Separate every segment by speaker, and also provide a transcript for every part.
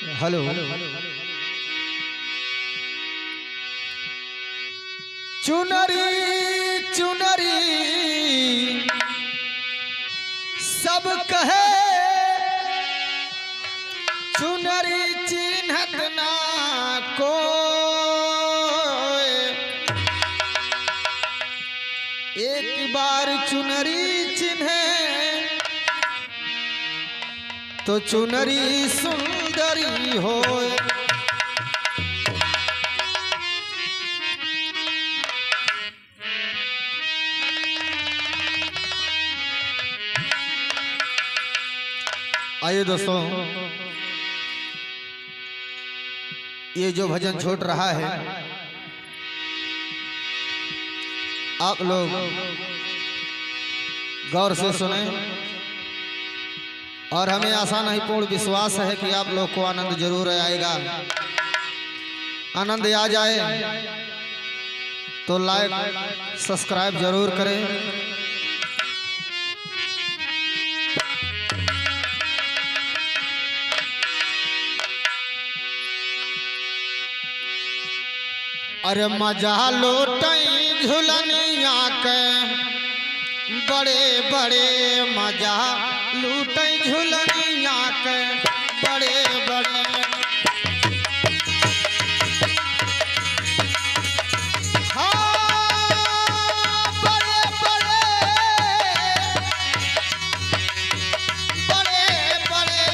Speaker 1: Hello. चुनरी चुनरी सब कहे, चुनरी चिन्हत ना को। एक बार चुनरी चिन्हे तो चुनरी सुंदरी होए। आइए दोस्तों, ये जो भजन छूट रहा है आप लोग गौर से सुने और हमें आशा नहीं पूर्ण विश्वास है कि आप लोग को आनंद जरूर आएगा। आनंद आ जाए तो लाइक सब्सक्राइब जरूर करें। अरे मजा लोटई झुलनिया के बड़े बड़े, मजा लूटई झुलनिया के बड़े बड़े। हाँ बड़े बड़े बड़े बड़े,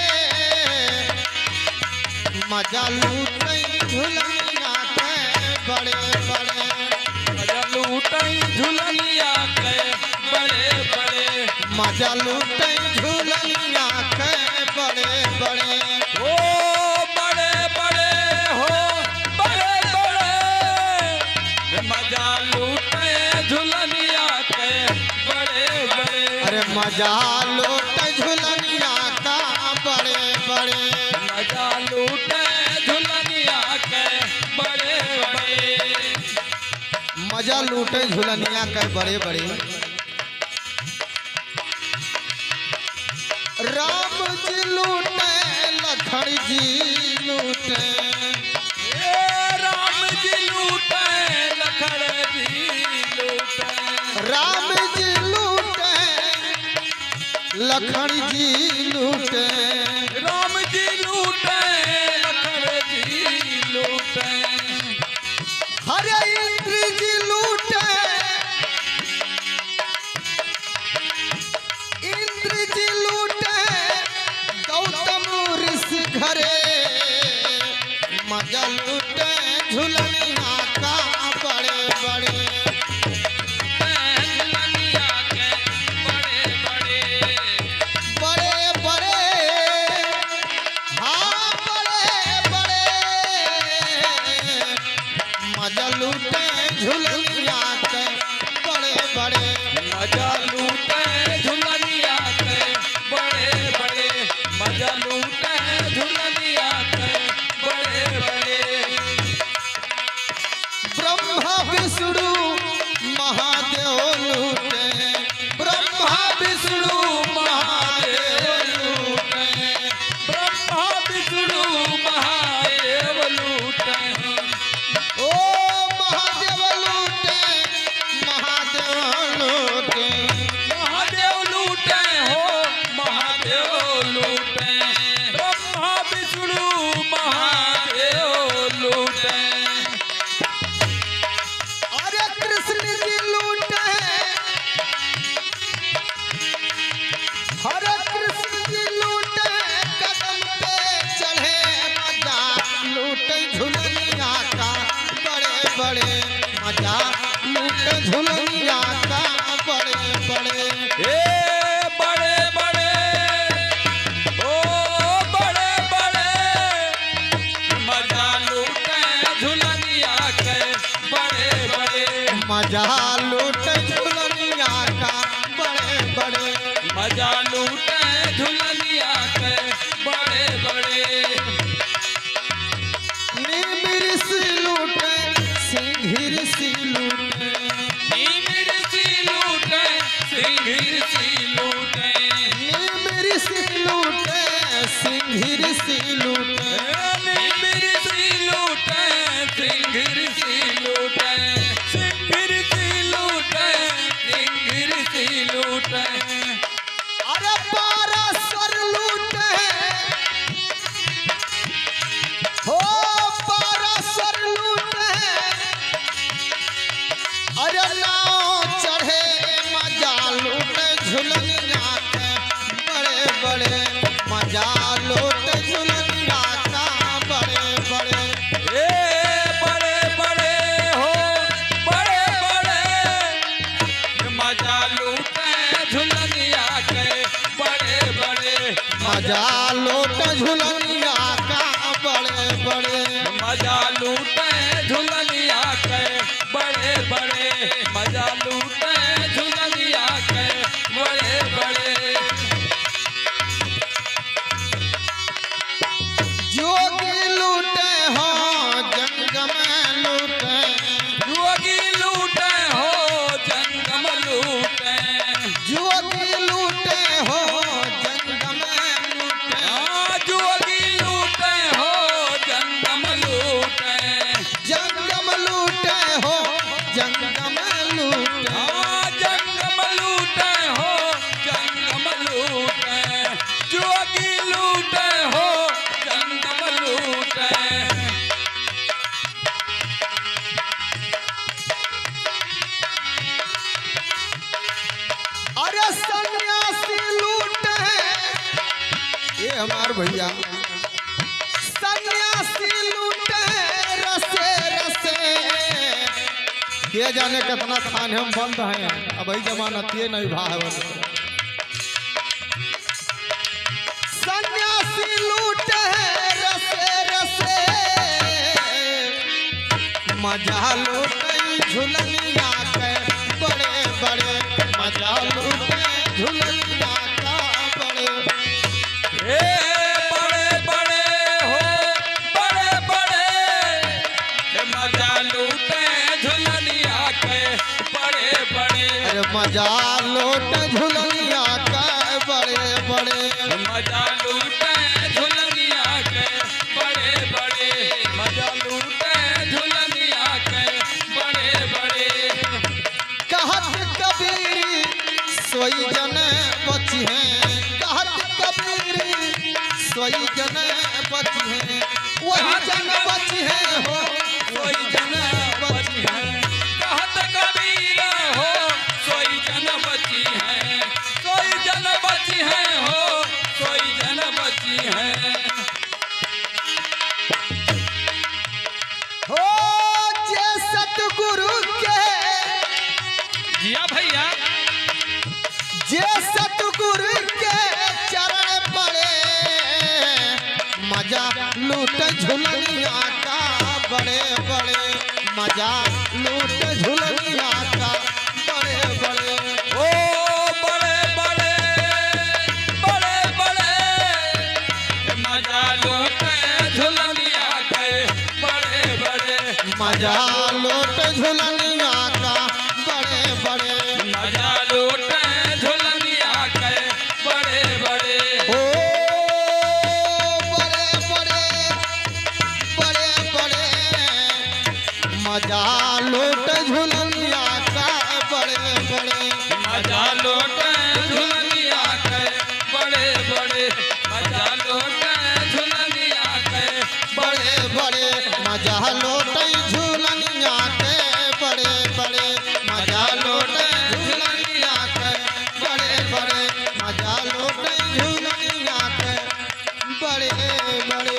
Speaker 1: मजा लूटई झुलनिया के बड़े बड़े,
Speaker 2: मजा लूटई झुलनिया के बड़े बड़े,
Speaker 1: मजा लूटई झुलनिया के बड़े बड़े।
Speaker 2: ओ बड़े बड़े हो बड़े बड़े, मजा लूटे झुलनिया के बड़े बड़े।
Speaker 1: अरे मजा लूटई झुलनिया का बड़े बड़े,
Speaker 2: मजा लूटे झुलनिया के बड़े बड़े,
Speaker 1: मजा लूटे झुलनिया के बड़े बड़े। राम जी लूटे लखन जी लूटे,
Speaker 2: राम जी लूटे लखन जी लूटे,
Speaker 1: राम जी लूटे लखन जी लूटे,
Speaker 2: राम जी लूटे लखन जी लूटे,
Speaker 1: हरे इंद्र जी लूटे, इंद्र जी लूटे गौतम ऋषि घरे। मजा लूटे झुलनिया का बड़े बड़े,
Speaker 2: झुलनिया के बड़े बड़े,
Speaker 1: बड़े बड़े, हाँ बड़े बड़े, मजा लूटे झुलनिया के बड़े बड़े,
Speaker 2: मजा लूटे झुलनिया के बड़े बड़े, मजा लूटे झुलनिया के बड़े बड़े।
Speaker 1: ब्रह्मा विष्णु महादेव लूटे, ब्रह्मा विष्णु महादेव लूटे,
Speaker 2: ब्रह्मा विष्णु महादेव लूटे,
Speaker 1: ओ महादेव लूटे, महादेव लूटे,
Speaker 2: महादेव लूटे हो महादेव लूटे, ब्रह्मा विष्णु महादेव लूटे,
Speaker 1: अरे कृष्ण जी लूटे, हरे कृष्ण जी लूटे, कदम पे चढ़े मजा लूटे झुलनिया का बड़े बड़े, मजा लूटे झुलनिया का बड़े बड़े।
Speaker 2: ए बड़े बड़े ओ बड़े बड़े, मजा लूटे झुलनिया के बड़े बड़े,
Speaker 1: मजा लूटे झुलनिया का बड़े बड़े,
Speaker 2: मजा लूटे झुलनिया के बड़े बड़े।
Speaker 1: नीम ऋषि लूटे, सिंह ऋषि लूटे,
Speaker 2: नीम ऋषि लूटे सिंह ऋषि लूटे,
Speaker 1: नीम ऋषि लूटे, सिंह ऋषि लूटे, के जाने कितना थाने हम बंद हैं अब ही जमानतिए नहीं भाव सन्यासी लूटे रसे रसे मजा लूटे झुलनिया के बड़े बड़े मजा लूटे झुलनिया का बड़े
Speaker 2: बड़े बड़े हो बड़े बड़े मजा लूटे झुलनिया के बड़े बड़े
Speaker 1: अरे मजा लूटे झुलनिया का बड़े बड़े
Speaker 2: मजा लूटे झुलनिया के बड़े बड़े मजा लूटे झुलनिया के बड़े बड़े
Speaker 1: कहत कबीर सोई जन बची हैं कहत कबीर सोई जन बची हैं वही जन बची हैं हो
Speaker 2: सोई जन बची है कहत कबीर हो सोई जन बची है सोई जन बची है हो सोई जन बची है
Speaker 1: हो जे सतगुरु के
Speaker 2: जिया भैया
Speaker 1: जे सतगुरु के चरण पड़े मजा लूट झुलनिया का बड़े बड़े मजा लूट झुलनिया का बड़े बड़े
Speaker 2: ओ बड़े बड़े बड़े बड़े मजा लूटे झुलनिया के बड़े बड़े
Speaker 1: मजा लूट झुलनिया का बड़े बड़े
Speaker 2: मजा लूटे झुलनिया के बड़े बड़े
Speaker 1: ओ बड़े बड़े बड़े बड़े मजा लूट झुलनिया का बड़े बड़े
Speaker 2: मजा लूटे झुलनिया के बड़े बड़े मजा लूटे झुलनिया के
Speaker 1: बड़े बड़े मजा लूट झुलनिया के बड़े बड़े मजा लूट झुलनिया के बड़े बड़े मजा लूट झुलनिया के बड़े बड़े